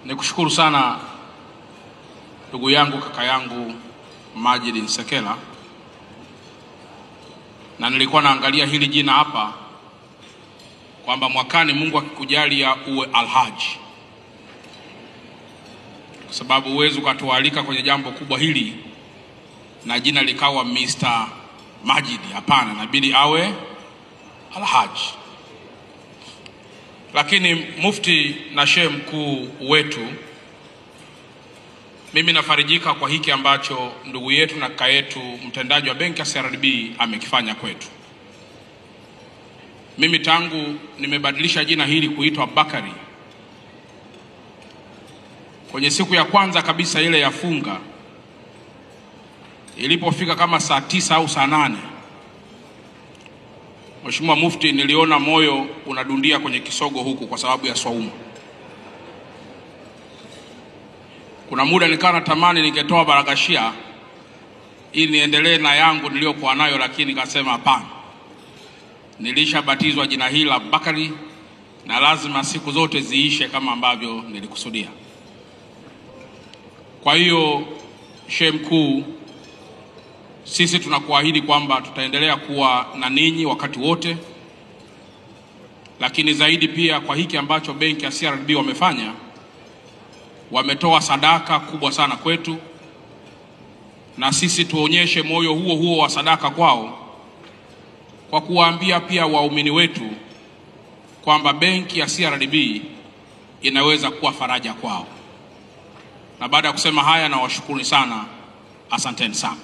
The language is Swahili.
Nikushukuru sana ndugu yangu, kaka yangu Majid Nsekela, na nilikuwa naangalia hili jina hapa kwamba mwakani Mungu akikujalia uwe Alhaji, kwa sababu uwezo ukatualika kwenye jambo kubwa hili na jina likawa Mr. Majid. Hapana, inabidi awe Alhaji. Lakini mufti na shehe mkuu wetu, mimi nafarijika kwa hiki ambacho ndugu yetu na kaka yetu mtendaji wa benki ya CRDB amekifanya kwetu. Mimi tangu nimebadilisha jina hili kuitwa Bakari, kwenye siku ya kwanza kabisa ile ya funga, ilipofika kama saa 9 au saa 8, Mheshimiwa Mufti, niliona moyo unadundia kwenye kisogo huku kwa sababu ya swaumu. Kuna muda nikawa natamani ningetoa barakashia ili niendelee na yangu niliyokuwa nayo, lakini nikasema hapana. Nilishabatizwa jina hili la Bakari na lazima siku zote ziishe kama ambavyo nilikusudia. Kwa hiyo shehe mkuu, sisi tunakuahidi kwamba tutaendelea kuwa na ninyi wakati wote, lakini zaidi pia kwa hiki ambacho benki ya CRDB wamefanya, wametoa sadaka kubwa sana kwetu, na sisi tuonyeshe moyo huo huo wa sadaka kwao kwa kuwaambia pia waumini wetu kwamba benki ya CRDB inaweza kuwa faraja kwao. Na baada ya kusema haya, na washukuru sana, asanteni sana.